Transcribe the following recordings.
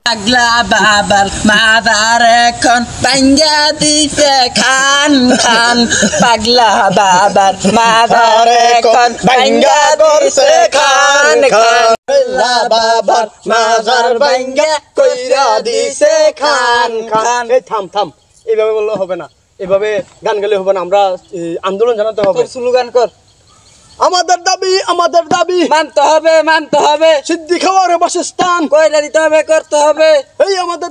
পাগলা বাবার মাদার এখন পাঞ্জা দিতে খান খান পাগলা বাবার মাদার এখন পাঞ্জা দিতে খান খান পাগলা বাবার মাদার পাঞ্জা কইরা দিছে খান খান। এই থাম থাম, এইভাবে বললে হবে না, এভাবে গান গেলে হবে না, আমরা আন্দোলন জানাতে হবে। স্লোগান কর। আমাদের দাবি মানতে হবে সিদ্ধি খাওয়ার বাসস্থান কইরা দিতে হবে, করতে হবে। এই আমাদের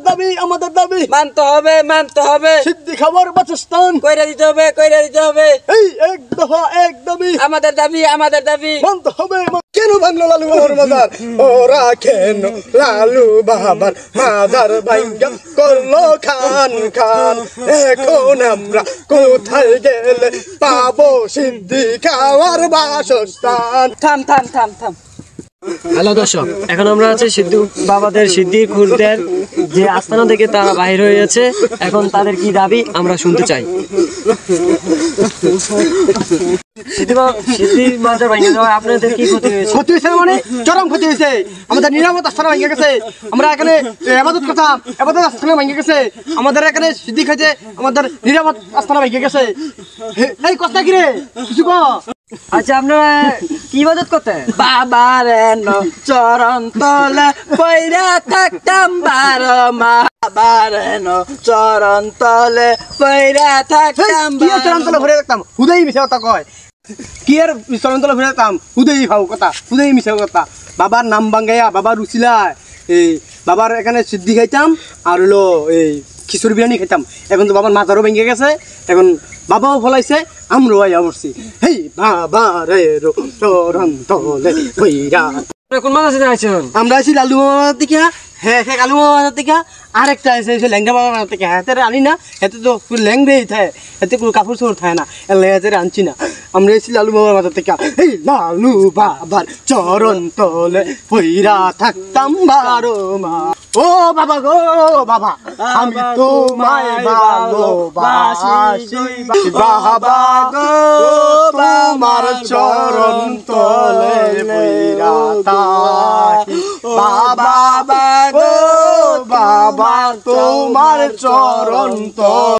দাবি মানতে হবে সিদ্ধি খাওয়ার বাসস্থান কইরা দিতে হবে। এই এক দফা এক দাবি আমাদের দাবি মানতে হবে। কেন ভাঙলো লালু বাবার মাজার? ওরা কেন লালু বাবার মাজার ভাঙ্গা করলো খান খান? এখন আমরা কোথায় গেলে পাবো সিদ্ধি খাওয়ার বাসস্থান? থাম। হ্যালো দর্শক, এখন আমরা আছি সিদ্ধু বাবাদের সিদ্ধি খুরদের যে আস্তানা থেকে তারা বাহির হয়েছে। এখন তাদের কি দাবি আমরা শুনতে চাই। আপনাদের কি ক্ষতি হয়েছে? ক্ষতি হয়েছে মানে চরম ক্ষতি হয়েছে। আমাদের নিরাপদ আস্থানা ভেঙে গেছে। আমরা এখানে আবাদত করতাম, আবাদত আস্থানা ভেঙে গেছে। আমাদের এখানে সিদ্ধি খাইছে, আমাদের নিরাপদ আস্থানা ভেঙে গেছে। এই কথা কি রে, কিছু কো? আচ্ছা, আপনারা কি ইবাদত করতেন? বাবার চরণ তলে পইরা থাকতাম 12 মাস। বাবার চরণ তলে পইরা থাকতাম। কি চরণ তলে ভরে রাখতাম? হুদেই মিছা কথা কয়। কি আর চরণ তলে ভরে রাখতাম? হুদেই ভাও কথা, হুদেই মিছা কথা। বাবার নাম বাঙ্গাইয়া, বাবার রুচিলায় এই বাবার এখানে সিদ্ধি খাইতাম আর হলো এই খিচুড়ি বিরিয়ানি খাইতাম। এখন তো বাবার মাথারও ভেঙে গেছে, এখন বাবাও ফলাইছে, আমরাও আইয়া পড়ছি। হেই বাবারের চরণ তলে পইরা। কোন মাদ্রাসায় আছেন? আমরা আছি লালু মামার থেকে। হ্যাঁ কালু মামার থেকে। আরেকটা আছে ল্যাংটা মামার থেকে। হাতে আনি না, হাতে তো ল্যাংড়েই থাকে, হাতে কোনো কাপড় চোপড় থাকে না, হাতে আনছি না। আমরা এসেছি লালু মামার মাথার থেকে। এই লালু বাবার চরণ তলে পইরা থাকতাম 12 মাস। ও বাবা গো বাবা, আমি তোমায় ভালোবাসি বাবা গো, তোমার চরণ তলে পইরা থাকি বাবা গো বাবা, তোমার চরণ তলে।